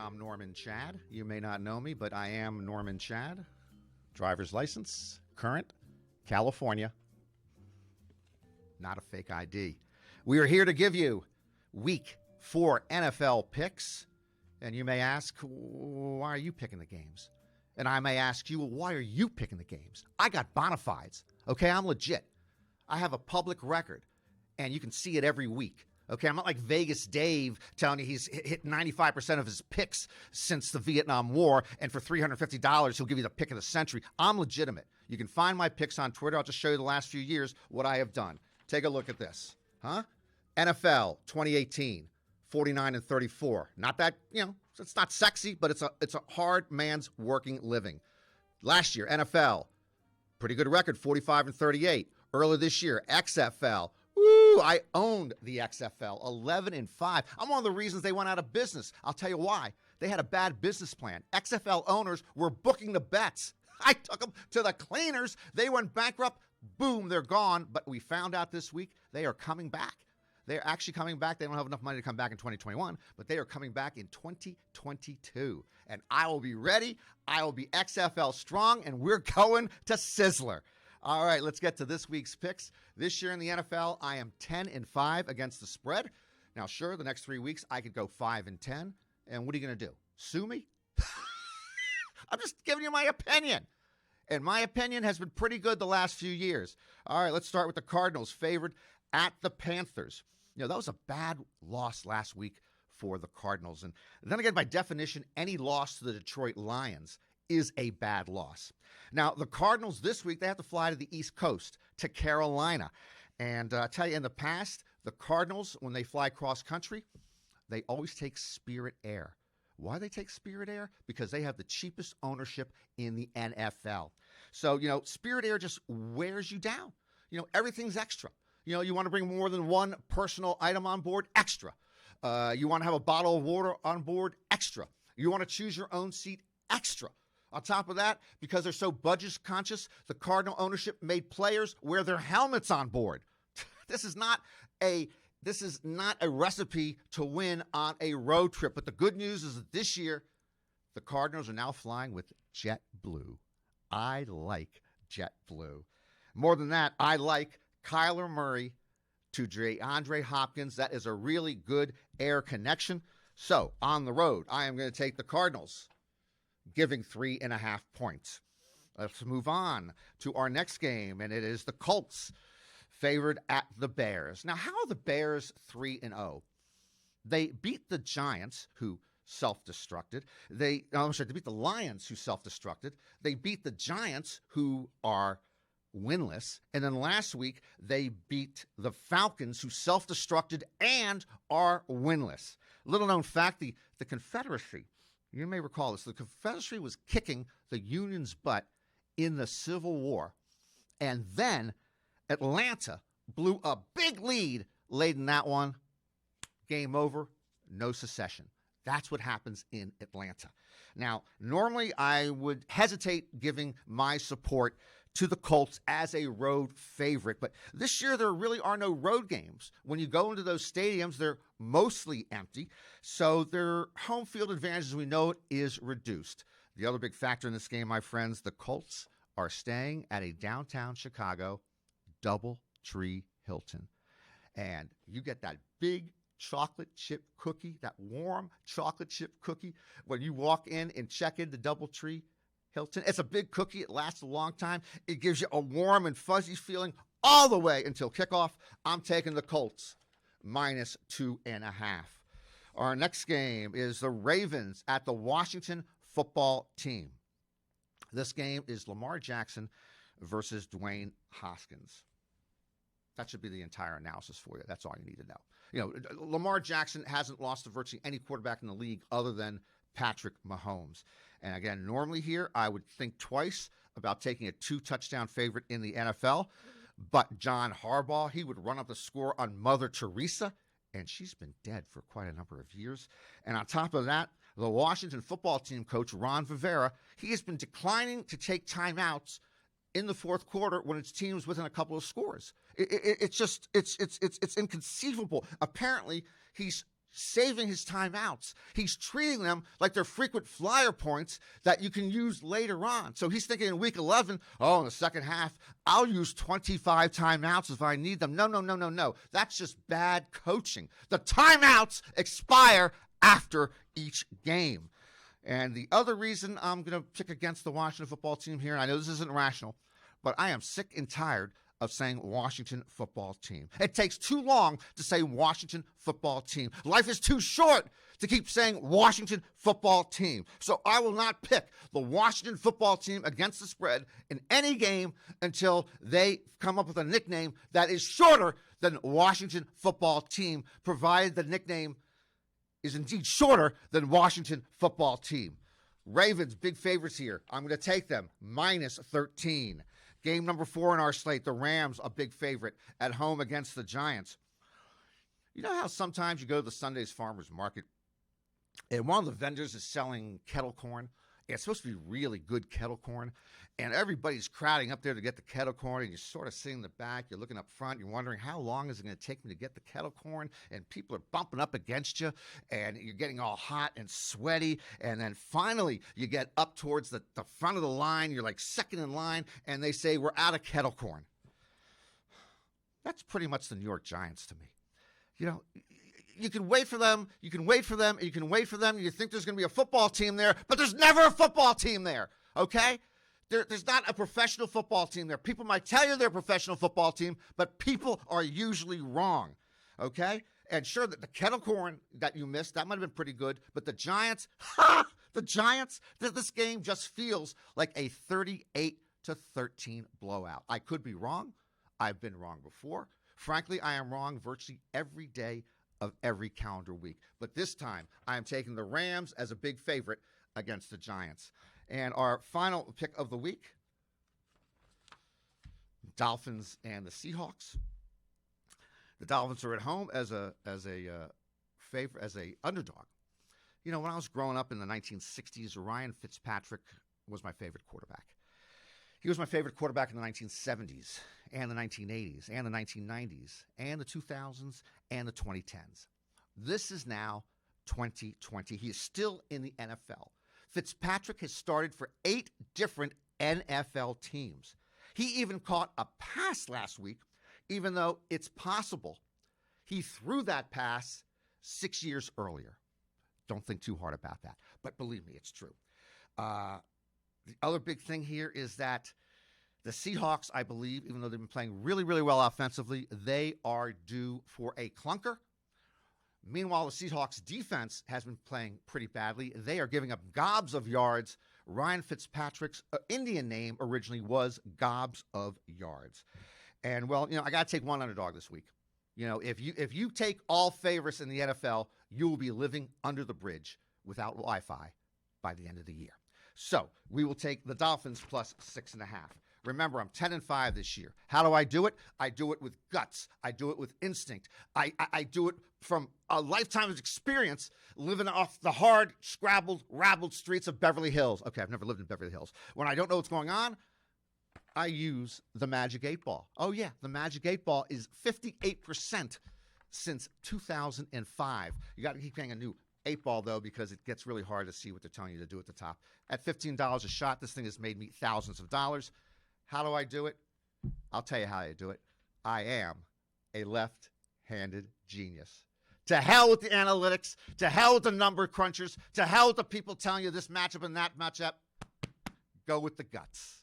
I'm Norman Chad. You may not know me, but I am Norman Chad. Driver's license, current, California. Not a fake ID. We are here to give you Week 4 NFL picks. And you may ask, why are you picking the games? And I may ask you, why are you picking the games? I got bona fides. Okay, I'm legit. I have a public record, and you can see it every week. Okay, I'm not like Vegas Dave telling you he's hit 95% of his picks since the Vietnam War, and for $350, he'll give you the pick of the century. I'm legitimate. You can find my picks on Twitter. I'll just show you the last few years what I have done. Take a look at this. NFL 2018, 49-34. Not that, it's not sexy, but it's a hard man's working living. Last year, NFL, pretty good record, 45-38. Earlier this year, XFL. Woo! I owned the XFL, 11-5. I'm one of the reasons they went out of business. I'll tell you why. They had a bad business plan. XFL owners were booking the bets. I took them to the cleaners. They went bankrupt. Boom, they're gone. But we found out this week they are coming back. They're actually coming back. They don't have enough money to come back in 2021, but they are coming back in 2022. And I will be ready. I will be XFL strong, and we're going to Sizzler. All right, let's get to this week's picks. This year in the NFL, I am 10-5 against the spread. Now, sure, the next 3 weeks, I could go 5-10. And what are you going to do? Sue me? I'm just giving you my opinion. And my opinion has been pretty good the last few years. All right, let's start with the Cardinals, favored at the Panthers. That was a bad loss last week for the Cardinals. And then again, by definition, any loss to the Detroit Lions is a bad loss. Now, the Cardinals this week, they have to fly to the East Coast, to Carolina. And I tell you, in the past, the Cardinals, when they fly cross-country, they always take Spirit Air. Why do they take Spirit Air? Because they have the cheapest ownership in the NFL. So, Spirit Air just wears you down. Everything's extra. You want to bring more than one personal item on board? Extra. You want to have a bottle of water on board? Extra. You want to choose your own seat? Extra. On top of that, because they're so budget conscious, the Cardinal ownership made players wear their helmets on board. This is not a recipe to win on a road trip. But the good news is that this year, the Cardinals are now flying with JetBlue. I like JetBlue. More than that, I like Kyler Murray to DeAndre Hopkins. That is a really good air connection. So, on the road, I am going to take the Cardinals, giving 3.5 points. Let's move on to our next game, and it is the Colts, favored at the Bears. Now, how are the Bears 3-0? They beat the Giants, who self-destructed. They beat the Lions, who self-destructed. They beat the Giants, who are winless. And then last week, they beat the Falcons, who self-destructed and are winless. Little known fact, the Confederacy, you may recall this, the Confederacy was kicking the Union's butt in the Civil War. And then Atlanta blew a big lead late in that one. Game over, no secession. That's what happens in Atlanta. Now, normally I would hesitate giving my support to the Colts as a road favorite, but this year there really are no road games. When you go into those stadiums, they're mostly empty, so their home field advantage, as we know it, is reduced. The other big factor in this game, my friends, the Colts are staying at a downtown Chicago DoubleTree Hilton. And you get that big chocolate chip cookie, that warm chocolate chip cookie, when you walk in and check in the DoubleTree Hilton. It's a big cookie. It lasts a long time. It gives you a warm and fuzzy feeling all the way until kickoff. I'm taking the Colts, -2.5. Our next game is the Ravens at the Washington Football Team. This game is Lamar Jackson versus Dwayne Haskins. That should be the entire analysis for you. That's all you need to know. Lamar Jackson hasn't lost to virtually any quarterback in the league other than Patrick Mahomes. And again, normally here, I would think twice about taking a 2-touchdown favorite in the NFL. But John Harbaugh, he would run up the score on Mother Teresa, and she's been dead for quite a number of years. And on top of that, the Washington Football Team coach, Ron Rivera, he has been declining to take timeouts in the fourth quarter when its team is within a couple of scores. It's inconceivable. Apparently, he's saving his timeouts. He's treating them like they're frequent flyer points that you can use later on. So he's thinking in week 11, oh, in the second half, I'll use 25 timeouts if I need them. No. That's just bad coaching. The timeouts expire after each game. And the other reason I'm going to pick against the Washington football team here, and I know this isn't rational, but I am sick and tired of saying Washington football team. It takes too long to say Washington football team. Life is too short to keep saying Washington football team. So I will not pick the Washington football team against the spread in any game until they come up with a nickname that is shorter than Washington football team, provided the nickname is indeed shorter than Washington football team. Ravens, big favorites here. I'm going to take them, minus 13. Game number 4 in our slate, the Rams, a big favorite, at home against the Giants. You know how sometimes you go to the Sunday's Farmers Market and one of the vendors is selling kettle corn? It's supposed to be really good kettle corn, and everybody's crowding up there to get the kettle corn, and you're sort of sitting in the back, you're looking up front, you're wondering how long is it going to take me to get the kettle corn, and people are bumping up against you, and you're getting all hot and sweaty, and then finally you get up towards the front of the line, you're like second in line, and they say, we're out of kettle corn. That's pretty much the New York Giants to me. You know, you can wait for them, you can wait for them, and you can wait for them, and you think there's going to be a football team there, but there's never a football team there, okay? There's not a professional football team there. People might tell you they're a professional football team, but people are usually wrong, okay? And sure, that the kettle corn that you missed, that might have been pretty good, but the Giants, this game just feels like a 38-13 blowout. I could be wrong. I've been wrong before. Frankly, I am wrong virtually every day of every calendar week. But this time, I am taking the Rams as a big favorite against the Giants. And our final pick of the week, Dolphins and the Seahawks. The Dolphins are at home as a underdog. You know, when I was growing up in the 1960s, Ryan Fitzpatrick was my favorite quarterback. He was my favorite quarterback in the 1970s and the 1980s and the 1990s and the 2000s and the 2010s. This is now 2020. He is still in the NFL. Fitzpatrick has started for 8 different NFL teams. He even caught a pass last week, even though it's possible he threw that pass 6 years earlier. Don't think too hard about that, but believe me, it's true. The other big thing here is that the Seahawks, I believe, even though they've been playing really, really well offensively, they are due for a clunker. Meanwhile, the Seahawks defense has been playing pretty badly. They are giving up gobs of yards. Ryan Fitzpatrick's Indian name originally was Gobs of Yards. And, well, you know, I got to take one underdog this week. You know, if you take all favorites in the NFL, you will be living under the bridge without Wi-Fi by the end of the year. So we will take the Dolphins plus 6.5. Remember, I'm 10-5 this year. How do I do it? I do it with guts. I do it with instinct. I do it from a lifetime of experience living off the hard, scrabbled, rabbled streets of Beverly Hills. Okay, I've never lived in Beverly Hills. When I don't know what's going on, I use the Magic 8 Ball. Oh, yeah, the Magic 8 Ball is 58% since 2005. You got to keep paying a new 8 Ball, though, because it gets really hard to see what they're telling you to do at the top. At $15 a shot, this thing has made me thousands of dollars. How do I do it? I'll tell you how I do it. I am a left-handed genius. To hell with the analytics. To hell with the number crunchers. To hell with the people telling you this matchup and that matchup. Go with the guts.